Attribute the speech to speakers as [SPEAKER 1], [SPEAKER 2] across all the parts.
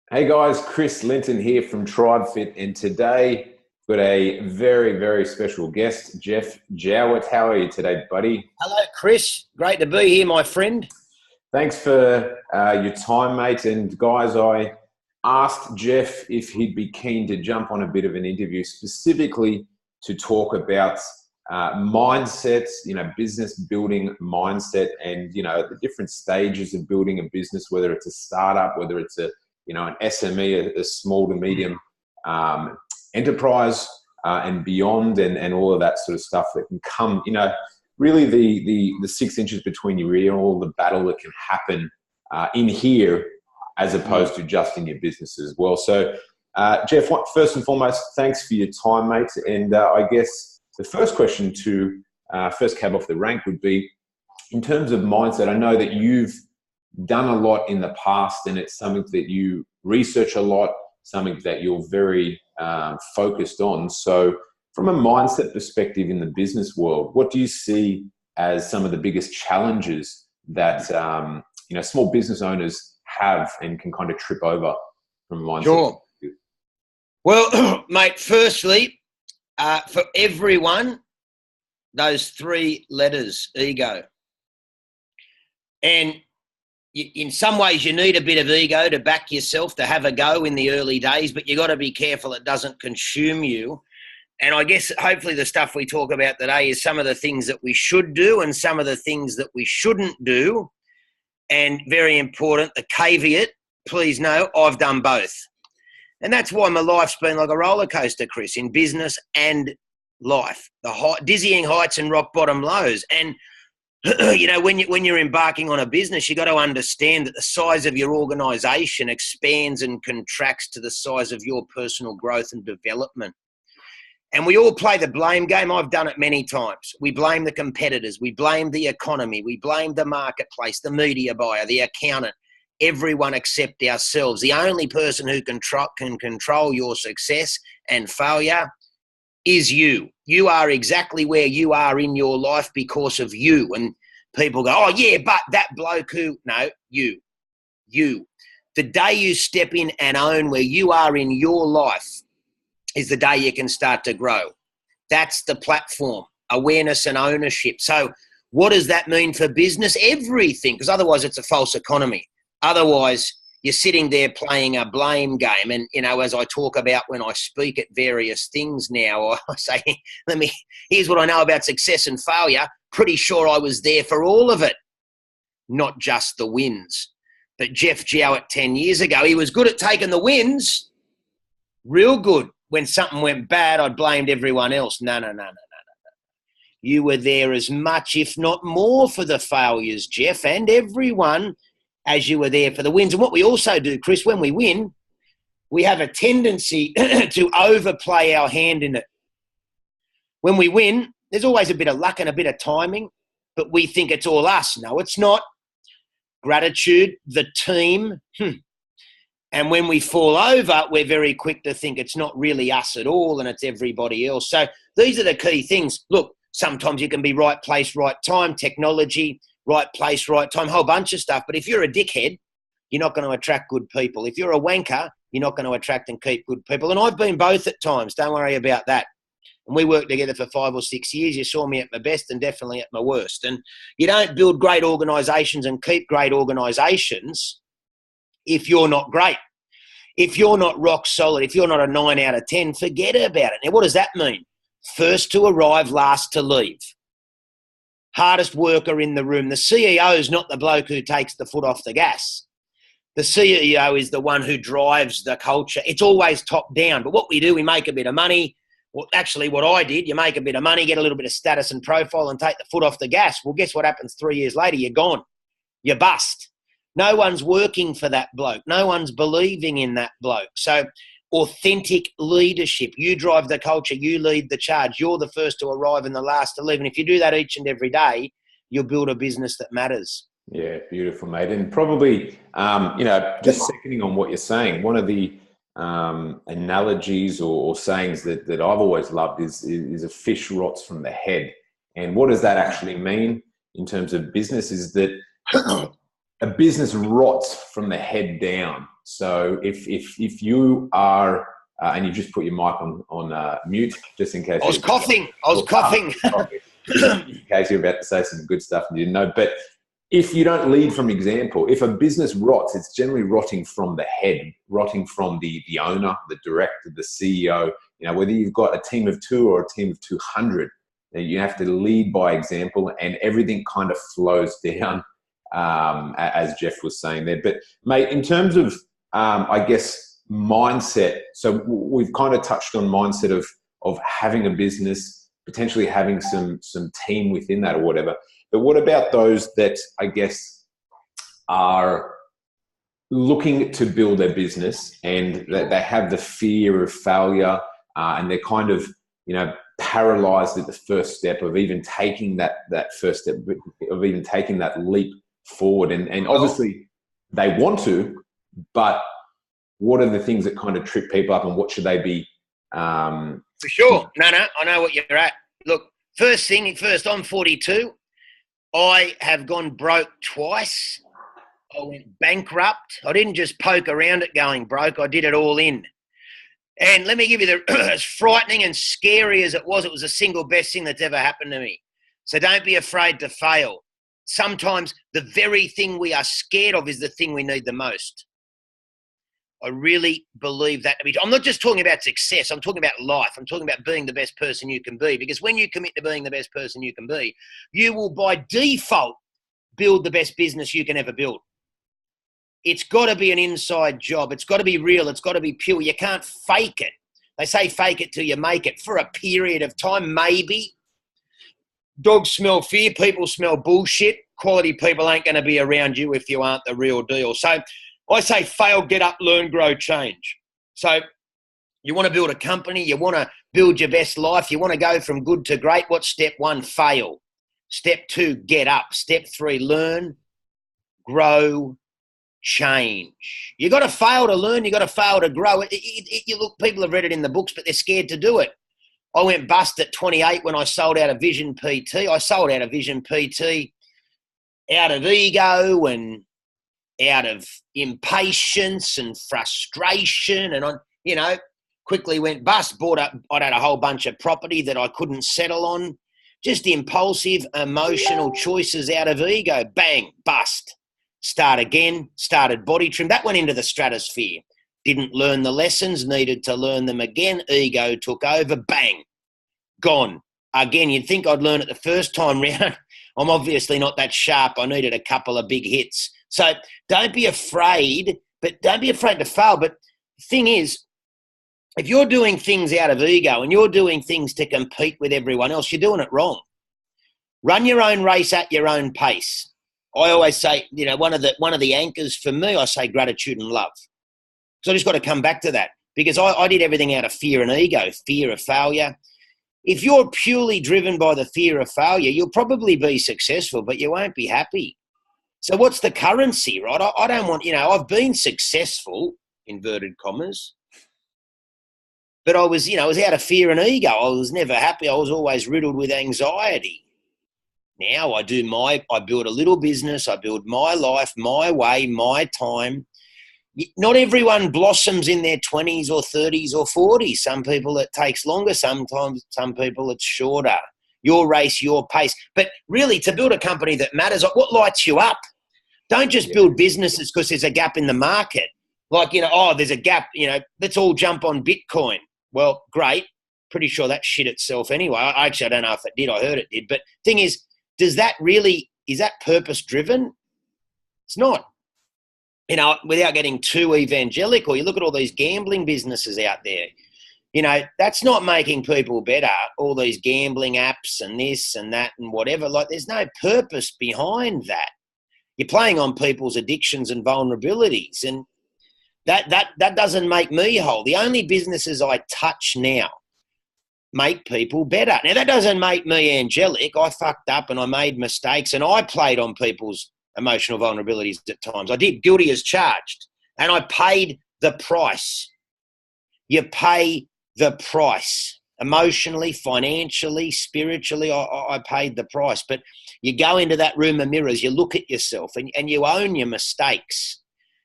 [SPEAKER 1] Hey guys, Chris Linton here from Tribefit, and today we've got a very, very special guest, Geoff Jowett. How are you today, buddy?
[SPEAKER 2] Hello, Chris. Great to be here, my friend.
[SPEAKER 1] Thanks for your time, mate. And guys, I asked Geoff if he'd be keen to jump on a bit of an interview specifically to talk about mindsets, business building mindset, and, the different stages of building a business, whether it's a startup, whether it's an SME, a small to medium enterprise, and beyond, and all of that sort of stuff that can come, really the 6 inches between your ear, and all the battle that can happen in here, as opposed to just in your business as well. So, Geoff, first and foremost, thanks for your time, mate. And I guess the first question to first cab off the rank would be, in terms of mindset, I know that you've done a lot in the past, and it's something that you research a lot, something that you're very focused on. So from a mindset perspective in the business world, what do you see as some of the biggest challenges that small business owners have and can kind of trip over from a mindset
[SPEAKER 2] Sure.
[SPEAKER 1] perspective?
[SPEAKER 2] Well, mate, firstly, for everyone, those three letters, ego. And in some ways, you need a bit of ego to back yourself, to have a go in the early days, but you got to be careful it doesn't consume you. And I guess hopefully the stuff we talk about today is some of the things that we should do and some of the things that we shouldn't do. And very important, the caveat, please know, I've done both. And that's why my life's been like a roller coaster, Chris, in business and life. The dizzying heights and rock bottom lows. And when you're embarking on a business, you got to understand that the size of your organisation expands and contracts to the size of your personal growth and development. And we all play the blame game. I've done it many times. We blame the competitors. We blame the economy. We blame the marketplace, the media buyer, the accountant, everyone except ourselves. The only person who can control your success and failure is you. You are exactly where you are in your life because of you. And people go, oh yeah, but that bloke who, no, you. The day you step in and own where you are in your life is the day you can start to grow. That's the platform, awareness and ownership. So what does that mean for business? Everything, because otherwise it's a false economy. Otherwise, you're sitting there playing a blame game. And, as I talk about when I speak at various things now, I say, here's what I know about success and failure. Pretty sure I was there for all of it, not just the wins. But Geoff Jowett 10 years ago, he was good at taking the wins, real good. When something went bad, I blamed everyone else. No. You were there as much, if not more, for the failures, Geoff, and everyone, as you were there for the wins. And what we also do, Chris, when we win, we have a tendency to overplay our hand in it. When we win, there's always a bit of luck and a bit of timing, but we think it's all us. No, it's not. Gratitude, the team. And when we fall over, we're very quick to think it's not really us at all and it's everybody else. So these are the key things. Look, sometimes you can be right place, right time, technology, right place, right time, whole bunch of stuff. But if you're a dickhead, you're not going to attract good people. If you're a wanker, you're not going to attract and keep good people. And I've been both at times. Don't worry about that. And we worked together for 5 or 6 years. You saw me at my best and definitely at my worst. And you don't build great organisations and keep great organisations if you're not great. If you're not rock solid, if you're not a 9 out of 10, forget about it. Now, what does that mean? First to arrive, last to leave. Hardest worker in the room. The CEO is not the bloke who takes the foot off the gas. The CEO is the one who drives the culture. It's always top down. But what we do, we make a bit of money. Well, actually, what I did, you make a bit of money, get a little bit of status and profile and take the foot off the gas. Well, guess what happens 3 years later? You're gone. You bust. No one's working for that bloke. No one's believing in that bloke. So authentic leadership. You drive the culture. You lead the charge. You're the first to arrive and the last to leave. And if you do that each and every day, you'll build a business that matters.
[SPEAKER 1] Yeah, beautiful, mate. And probably, just seconding on what you're saying, one of the analogies or sayings that I've always loved is a fish rots from the head. And what does that actually mean in terms of business is that a business rots from the head down. So if you are, and you just put your mic on mute, just in case.
[SPEAKER 2] I was coughing.
[SPEAKER 1] In case you're about to say some good stuff and you didn't know. But if you don't lead from example, if a business rots, it's generally rotting from the head, rotting from the owner, the director, the CEO. You know, whether you've got a team of 2 or a team of 200, you have to lead by example, and everything kind of flows down, as Geoff was saying there. But mate, in terms of, I guess, mindset. So we've kind of touched on mindset of having a business, potentially having some team within that or whatever. But what about those that, I guess, are looking to build their business and that they have the fear of failure, and they're kind of, you know, paralyzed at the first step of even taking that first step, of even taking that leap forward. And obviously they want to, but what are the things that kind of trip people up, and what should they be?
[SPEAKER 2] For sure. No, I know what you're at. Look, first, I'm 42. I have gone broke twice. I went bankrupt. I didn't just poke around at going broke. I did it all in. And let me give you as frightening and scary as it was the single best thing that's ever happened to me. So don't be afraid to fail. Sometimes the very thing we are scared of is the thing we need the most. I really believe that. I'm not just talking about success. I'm talking about life. I'm talking about being the best person you can be. Because when you commit to being the best person you can be, you will by default build the best business you can ever build. It's got to be an inside job. It's got to be real. It's got to be pure. You can't fake it. They say fake it till you make it. For a period of time, maybe. Dogs smell fear. People smell bullshit. Quality people ain't going to be around you if you aren't the real deal. So I say fail, get up, learn, grow, change. So you want to build a company. You want to build your best life. You want to go from good to great. What's step 1? Fail. Step 2, get up. Step 3, learn, grow, change. You got to fail to learn. You got to fail to grow. You look, people have read it in the books, but they're scared to do it. I went bust at 28 when I sold out of Vision PT. I sold out of Vision PT out of ego and out of impatience and frustration, and I, quickly went bust. I'd had a whole bunch of property that I couldn't settle on. Just impulsive, emotional choices out of ego. Bang, bust. Start again, started body trim. That went into the stratosphere. Didn't learn the lessons, needed to learn them again. Ego took over, bang, gone. Again, you'd think I'd learn it the first time round. I'm obviously not that sharp. I needed a couple of big hits. So don't be afraid, but don't be afraid to fail. But the thing is, if you're doing things out of ego and you're doing things to compete with everyone else, you're doing it wrong. Run your own race at your own pace. I always say, one of the anchors for me, I say gratitude and love. So I just got to come back to that, because I did everything out of fear and ego, fear of failure. If you're purely driven by the fear of failure, you'll probably be successful, but you won't be happy. So what's the currency, right? I don't want, I've been successful, inverted commas, but I was out of fear and ego. I was never happy. I was always riddled with anxiety. Now I build a little business. I build my life, my way, my time. Not everyone blossoms in their 20s or 30s or 40s. Some people it takes longer. Sometimes some people it's shorter. Your race, your pace. But really, to build a company that matters, what lights you up? Don't just build businesses because there's a gap in the market. Like, there's a gap, let's all jump on Bitcoin. Well, great. Pretty sure that shit itself anyway. I don't know if it did. I heard it did. But thing is that purpose driven? It's not. Without getting too evangelical, you look at all these gambling businesses out there. That's not making people better. All these gambling apps and this and that and whatever. Like, there's no purpose behind that. You're playing on people's addictions and vulnerabilities, and that doesn't make me whole. The only businesses I touch now make people better. Now, that doesn't make me angelic. I fucked up and I made mistakes and I played on people's emotional vulnerabilities at times. I did, guilty as charged, and I paid the price. You pay the price. Emotionally, financially, spiritually, I paid the price. But you go into that room of mirrors, you look at yourself and you own your mistakes.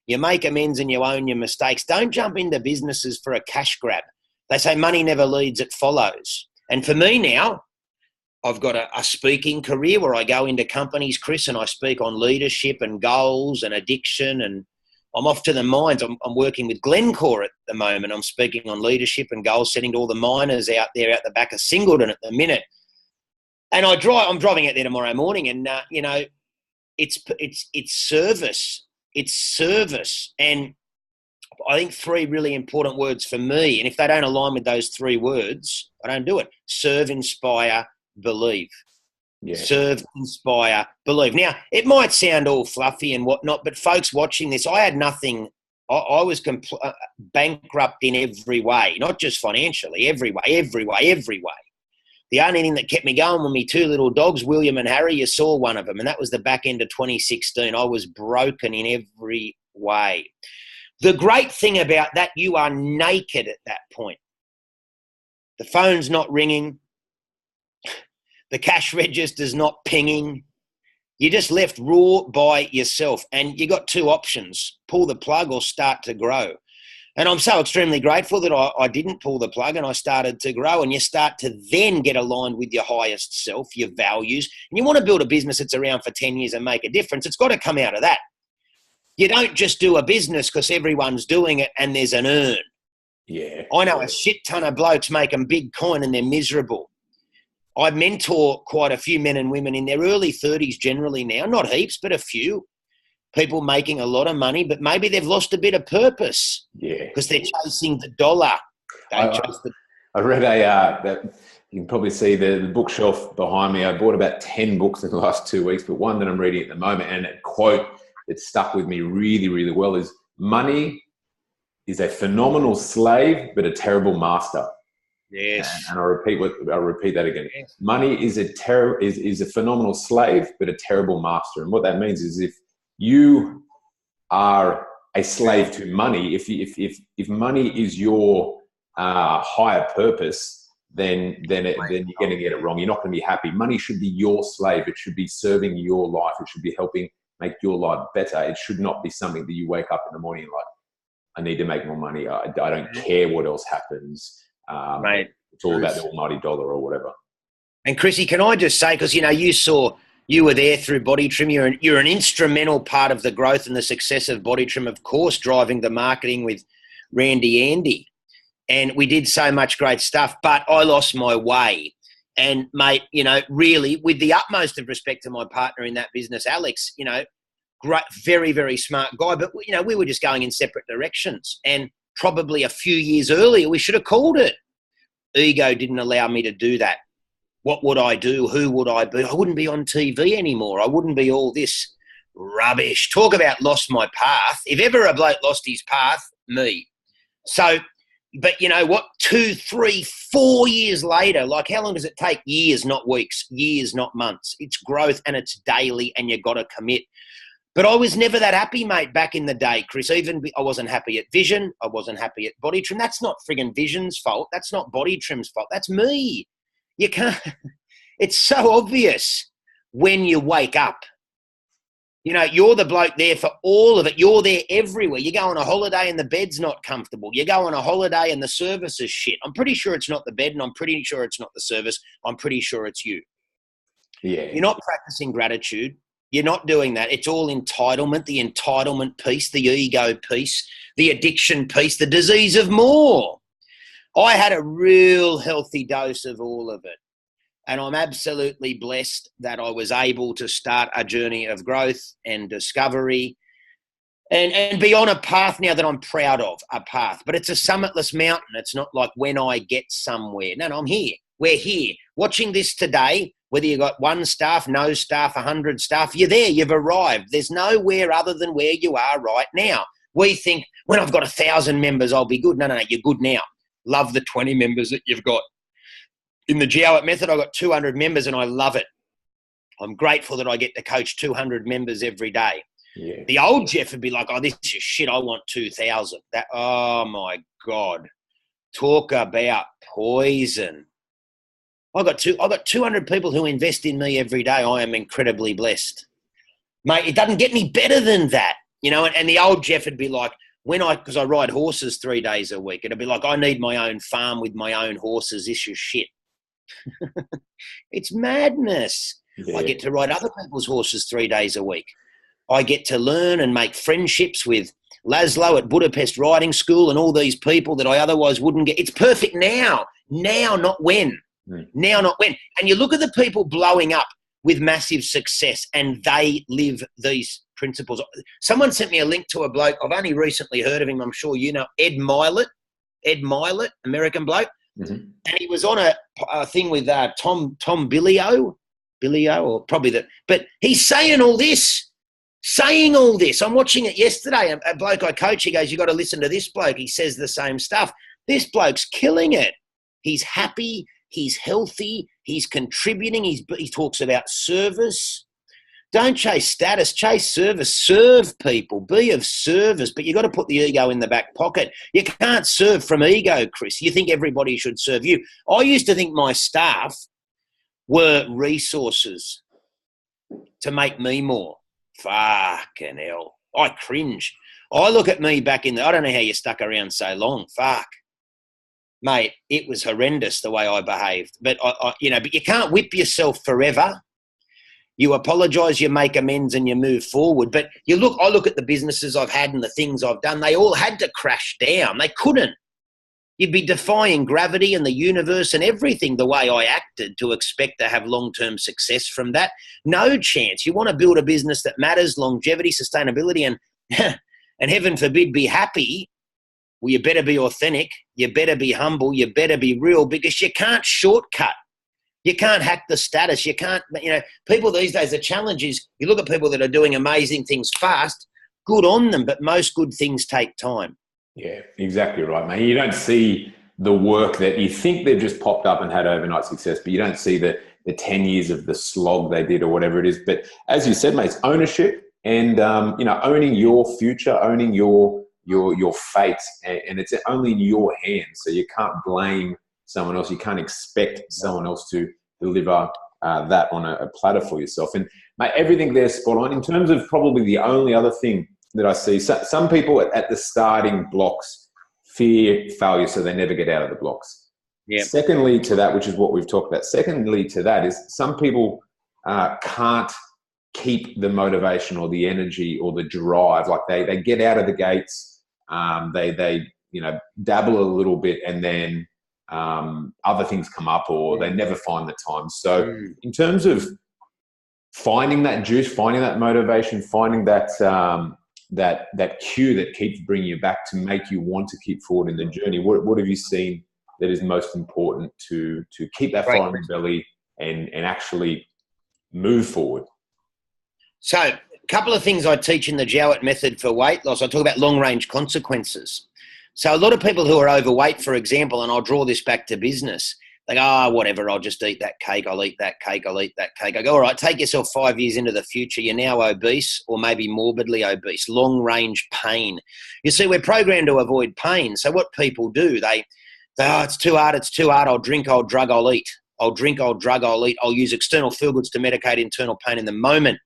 [SPEAKER 2] You make amends and you own your mistakes. Don't jump into businesses for a cash grab. They say money never leads, it follows. And for me now, I've got a speaking career where I go into companies, Chris, and I speak on leadership and goals and addiction. And I'm off to the mines. I'm working with Glencore at the moment. I'm speaking on leadership and goal setting to all the miners out there out the back of Singleton at the minute. And I'm driving out there tomorrow morning, and it's service. It's service. And I think 3 really important words for me. And if they don't align with those 3 words, I don't do it. Serve, inspire, believe. Yeah. Serve, inspire, believe. Now, it might sound all fluffy and whatnot, but folks watching this, I had nothing. I was bankrupt in every way, not just financially, every way. The only thing that kept me going were my 2 little dogs, William and Harry. You saw one of them, and that was the back end of 2016. I was broken in every way. The great thing about that, you are naked at that point. The phone's not ringing. The cash register's not pinging. You're just left raw by yourself, and you got 2 options: pull the plug or start to grow. And I'm so extremely grateful that I didn't pull the plug and I started to grow. And you start to then get aligned with your highest self, your values. And you want to build a business that's around for 10 years and make a difference. It's got to come out of that. You don't just do a business because everyone's doing it and there's an earn.
[SPEAKER 1] Yeah.
[SPEAKER 2] I know a shit ton of blokes making big coin and they're miserable. I mentor quite a few men and women in their early 30s generally now, not heaps, but a few. People making a lot of money, but maybe they've lost a bit of purpose.
[SPEAKER 1] Yeah.
[SPEAKER 2] Because they're chasing the dollar.
[SPEAKER 1] I read that you can probably see the bookshelf behind me. I bought about 10 books in the last 2 weeks, but one that I'm reading at the moment, and a quote that stuck with me really, really well is, money is a phenomenal slave, but a terrible master.
[SPEAKER 2] Yes.
[SPEAKER 1] And I'll repeat that again.
[SPEAKER 2] Yes.
[SPEAKER 1] Money is a phenomenal slave, but a terrible master. And what that means is, if you are a slave to money, if money is your higher purpose, then you're going to get it wrong. You're not going to be happy. Money should be your slave. It should be serving your life. It should be helping make your life better. It should not be something that you wake up in the morning like, I need to make more money. I don't care what else happens.
[SPEAKER 2] Mate,
[SPEAKER 1] it's all about the almighty dollar or whatever.
[SPEAKER 2] And Chrissy, can I just say, because you were there through Body Trim. You're an instrumental part of the growth and the success of Body Trim, of course, driving the marketing with Randy Andy. And we did so much great stuff, but I lost my way. And mate, really, with the utmost of respect to my partner in that business, Alex, great, very, very smart guy, but we were just going in separate directions. And probably a few years earlier, we should have called it. Ego didn't allow me to do that. What would I do? Who would I be? I wouldn't be on TV anymore. I wouldn't be all this rubbish. Talk about lost my path. If ever a bloke lost his path, me. So, but you know what? 2, 3, 4 years later, like how long does it take? Years, not weeks. Years, not months. It's growth and it's daily and you got to commit. But I was never that happy, mate, back in the day, Chris. I wasn't happy at Vision. I wasn't happy at Body Trim. That's not friggin' Vision's fault. That's not Body Trim's fault. That's me. You can't. It's so obvious when you wake up. You're the bloke there for all of it. You're there everywhere. You go on a holiday and the bed's not comfortable. You go on a holiday and the service is shit. I'm pretty sure it's not the bed and I'm pretty sure it's not the service. I'm pretty sure it's you.
[SPEAKER 1] Yeah.
[SPEAKER 2] You're not practicing gratitude. You're not doing that. It's all entitlement, the entitlement piece, the ego piece, the addiction piece, the disease of more. I had a real healthy dose of all of it. And I'm absolutely blessed that I was able to start a journey of growth and discovery and be on a path now that I'm proud of, a path. But it's a summitless mountain. It's not like when I get somewhere. No, I'm here. We're here. Watching this today, whether you've got 1 staff, no staff, 100 staff, you're there, you've arrived. There's nowhere other than where you are right now. We think, when I've got 1,000 members, I'll be good. No, you're good now. Love the 20 members that you've got. In the Jowett method, I've got 200 members and I love it. I'm grateful that I get to coach 200 members every day.
[SPEAKER 1] Yeah.
[SPEAKER 2] The old Geoff would be like, oh, this is shit, I want 2,000. Oh, my God. Talk about poison. I've got 200 people who invest in me every day. I am incredibly blessed. Mate, it doesn't get any better than that. You know, and the old Geoff would be like, because I ride horses 3 days a week, it'd be like, I need my own farm with my own horses. This is shit. It's madness.
[SPEAKER 1] Yeah.
[SPEAKER 2] I get to ride other people's horses 3 days a week. I get to learn and make friendships with Laszlo at Budapest Riding School and all these people that I otherwise wouldn't get. It's perfect now, not when. Now, not when. And you look at the people blowing up with massive success and they live these principles. Someone sent me a link to a bloke. I've only recently heard of him. I'm sure you know, Ed Milet, American bloke. Mm-hmm. And he was on a thing with Tom Billio, or probably that. But he's saying all this. I'm watching it yesterday. A bloke I coach, he goes, you got to listen to this bloke. He says the same stuff. This bloke's killing it. He's happy. He's healthy. He's contributing. He talks about service. Don't chase status, chase service. Serve people. Be of service. But you've got to put the ego in the back pocket. You can't serve from ego, Chris. You think everybody should serve you. I used to think my staff were resources to make me more. Fucking hell. I cringe. I look at me back in I don't know how you stuck around so long. Fuck. Mate, it was horrendous the way I behaved. But, but you can't whip yourself forever. You apologise, you make amends and you move forward. But I look at the businesses I've had and the things I've done. They all had to crash down. They couldn't. You'd be defying gravity and the universe and everything the way I acted to expect to have long-term success from that. No chance. You want to build a business that matters, longevity, sustainability, and and heaven forbid be happy. Well, you better be authentic. You better be humble. You better be real, because you can't shortcut. You can't hack the status. You can't, people these days, the challenge is you look at people that are doing amazing things fast, good on them, but most good things take time.
[SPEAKER 1] Yeah, exactly right, mate. You don't see the work that you think they've just popped up and had overnight success, but you don't see the 10 years of the slog they did or whatever it is. But as you said, mate, it's ownership and, owning your future, owning your fate, and it's only in your hands. So you can't blame someone else. You can't expect someone else to deliver that on a platter for yourself. And mate, everything there's spot on. In terms of probably the only other thing that I see, some people at the starting blocks fear failure, so they never get out of the blocks. Yeah. Secondly to that, which is what we've talked about, secondly to that is some people can't keep the motivation or the energy or the drive. Like they get out of the gates, they dabble a little bit, and then other things come up, or they never find the time. So in terms of finding that juice, finding that motivation, finding that cue that keeps bringing you back to make you want to keep forward in the journey, what have you seen that is most important to keep that fire in the belly and actually move forward?
[SPEAKER 2] So a couple of things I teach in the Jowett method for weight loss. I talk about long-range consequences. So a lot of people who are overweight, for example, and I'll draw this back to business, they go, whatever, I'll just eat that cake, I'll eat that cake, I'll eat that cake. I go, all right, take yourself 5 years into the future, you're now obese or maybe morbidly obese, long-range pain. You see, we're programmed to avoid pain. So what people do, they it's too hard, I'll drink, I'll drug, I'll eat. I'll drink, I'll drug, I'll eat. I'll use external feel-goods to medicate internal pain in the moment.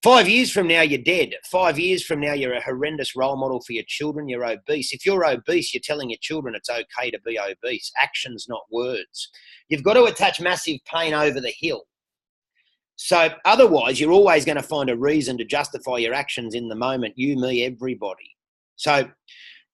[SPEAKER 2] 5 years from now, you're dead. 5 years from now, you're a horrendous role model for your children. You're obese. If you're obese, you're telling your children it's okay to be obese. Actions, not words. You've got to attach massive pain over the hill. So otherwise, you're always going to find a reason to justify your actions in the moment. You, me, everybody. So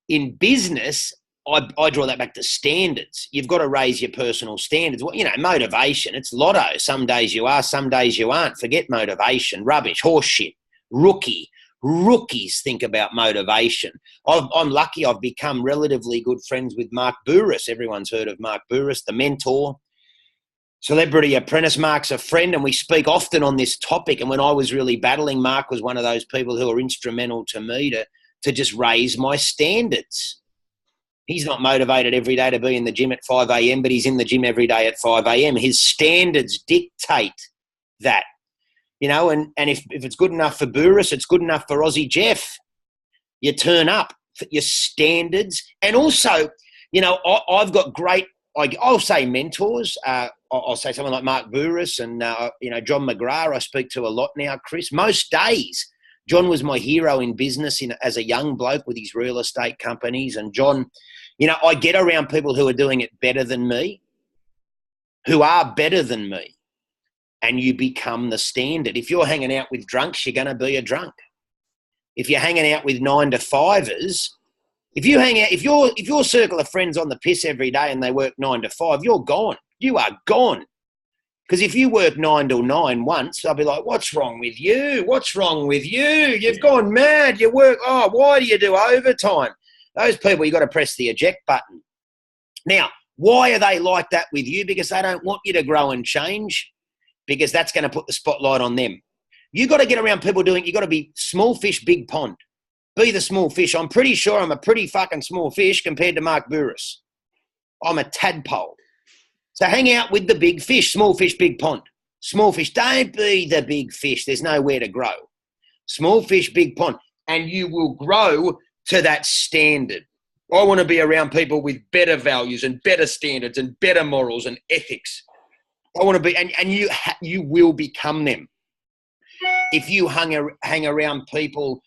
[SPEAKER 2] in business, I draw that back to standards. You've got to raise your personal standards. Well, motivation, it's lotto. Some days you are, some days you aren't. Forget motivation, rubbish, horse shit, rookie. Rookies think about motivation. I'm lucky I've become relatively good friends with Mark Bouris. Everyone's heard of Mark Bouris, the mentor. Celebrity Apprentice. Mark's a friend, and we speak often on this topic. And when I was really battling, Mark was one of those people who were instrumental to me to just raise my standards. He's not motivated every day to be in the gym at 5 a.m., but he's in the gym every day at 5 a.m. His standards dictate that, and if it's good enough for Bouris, it's good enough for Aussie Geoff. You turn up for your standards. And also, I've got great, I'll say mentors. I'll say someone like Mark Bouris and, John McGrath I speak to a lot now, Chris. Most days, John was my hero in business as a young bloke with his real estate companies. And John, you know, I get around people who are doing it better than me, who are better than me, and you become the standard. If you're hanging out with drunks, you're going to be a drunk. If you're hanging out with 9-to-5ers, if your circle of friends on the piss every day and they work 9 to 5, you're gone. You are gone. Because if you work 9 till 9 once, they'll be like, what's wrong with you? What's wrong with you? You've gone mad. You work, why do you do overtime? Those people, you've got to press the eject button. Now, why are they like that with you? Because they don't want you to grow and change, because that's going to put the spotlight on them. You've got to get around people you've got to be small fish, big pond. Be the small fish. I'm pretty sure I'm a pretty fucking small fish compared to Mark Burris. I'm a tadpole. So hang out with the big fish, small fish, big pond. Small fish, don't be the big fish. There's nowhere to grow. Small fish, big pond. And you will grow to that standard. I want to be around people with better values and better standards and better morals and ethics. I want to be, and you will become them. If you hang around people,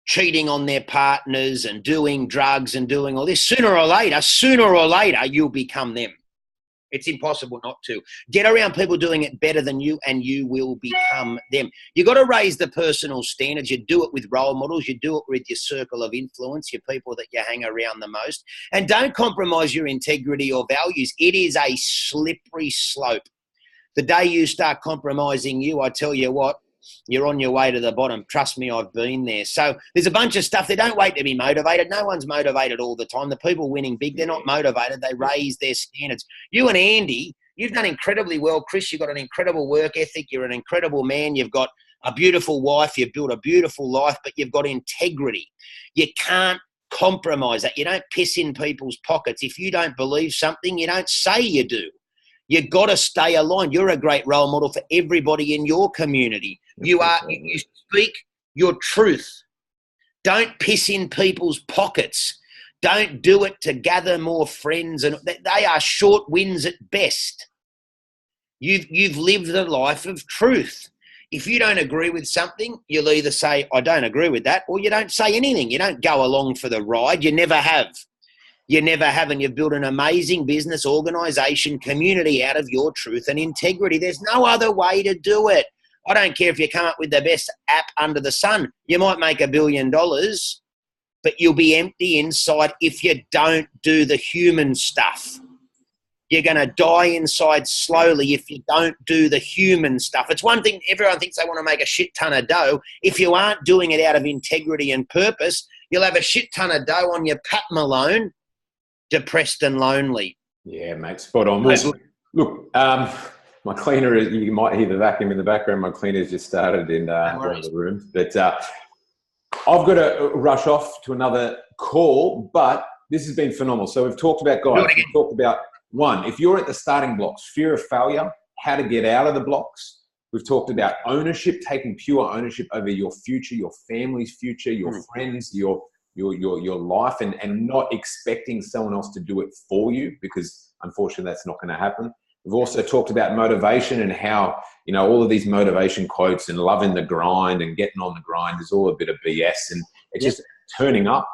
[SPEAKER 2] cheating on their partners and doing drugs and doing all this, sooner or later, you'll become them. It's impossible not to. Get around people doing it better than you, and you will become them. You've got to raise the personal standards. You do it with role models. You do it with your circle of influence, your people that you hang around the most. And don't compromise your integrity or values. It is a slippery slope. The day you start compromising you, I tell you what, you're on your way to the bottom. Trust me, I've been there. So there's a bunch of stuff. They don't wait to be motivated. No one's motivated all the time. The people winning big, they're not motivated. They raise their standards. You and Andy, you've done incredibly well. Chris, you've got an incredible work ethic. You're an incredible man. You've got a beautiful wife. You've built a beautiful life, but you've got integrity. You can't compromise that. You don't piss in people's pockets. If you don't believe something, you don't say you do. You've got to stay aligned. You're a great role model for everybody in your community. You speak your truth. Don't piss in people's pockets. Don't do it to gather more friends. And they are short wins at best. You've lived a life of truth. If you don't agree with something, you'll either say, I don't agree with that, or you don't say anything. You don't go along for the ride. You never have. You never have, and you've built an amazing business, organisation, community out of your truth and integrity. There's no other way to do it. I don't care if you come up with the best app under the sun. You might make $1 billion, but you'll be empty inside if you don't do the human stuff. You're going to die inside slowly if you don't do the human stuff. It's one thing, everyone thinks they want to make a shit ton of dough. If you aren't doing it out of integrity and purpose, you'll have a shit ton of dough on your Pat Malone, depressed and lonely.
[SPEAKER 1] Yeah, mate, spot on. Look, my cleaner, you might hear the vacuum in the background. My cleaner's just started in one of the rooms. But I've got to rush off to another call, but this has been phenomenal. So we've talked about, guys, we've talked about, one, if you're at the starting blocks, fear of failure, how to get out of the blocks. We've talked about ownership, taking pure ownership over your future, your family's future, your friends, your life, and not expecting someone else to do it for you, because unfortunately that's not going to happen. We've also talked about motivation and how, all of these motivation quotes and loving the grind and getting on the grind is all a bit of BS, and it's just turning up.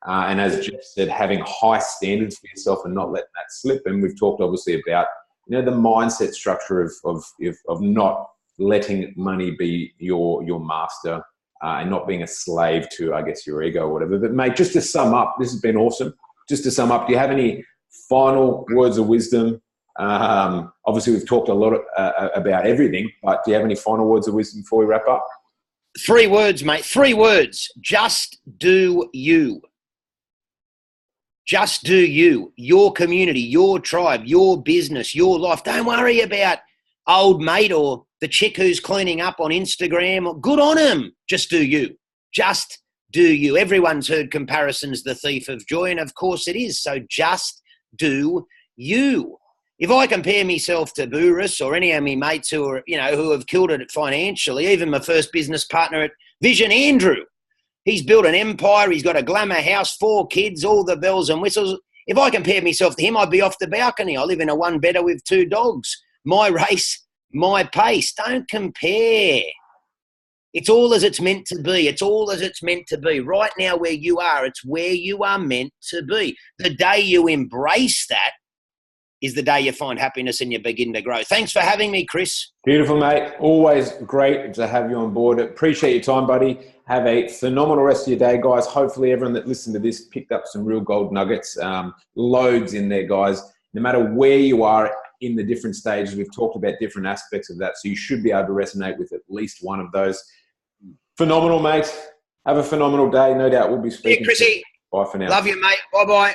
[SPEAKER 1] And as Geoff said, having high standards for yourself and not letting that slip. And we've talked obviously about, the mindset structure of not letting money be your master. And not being a slave to, I guess, your ego or whatever. But mate, just to sum up, this has been awesome. Just to sum up, do you have any final words of wisdom? Obviously, we've talked a lot about everything, but do you have any final words of wisdom before we wrap up?
[SPEAKER 2] 3 words, mate. 3 words. Just do you. Just do you. Your community, your tribe, your business, your life. Don't worry about old mate or the chick who's cleaning up on Instagram. Good on him. Just do you. Just do you. Everyone's heard comparison's the thief of joy, and of course it is. So just do you. If I compare myself to Burris or any of my mates who are, who have killed it financially, even my first business partner at Vision, Andrew, he's built an empire. He's got a glamour house, 4 kids, all the bells and whistles. If I compare myself to him, I'd be off the balcony. I live in a 1-bedder with 2 dogs. My race, my pace. Don't compare. It's all as it's meant to be. It's all as it's meant to be. Right now where you are, it's where you are meant to be. The day you embrace that is the day you find happiness and you begin to grow. Thanks for having me, Chris.
[SPEAKER 1] Beautiful, mate. Always great to have you on board. Appreciate your time, buddy. Have a phenomenal rest of your day, guys. Hopefully everyone that listened to this picked up some real gold nuggets. Loads in there, guys. No matter where you are in the different stages, we've talked about different aspects of that, so you should be able to resonate with at least one of those. Phenomenal, mate. Have a phenomenal day. No doubt we'll be speaking.
[SPEAKER 2] Yeah, Chrissy.
[SPEAKER 1] Bye for now.
[SPEAKER 2] Love you, mate. Bye-bye.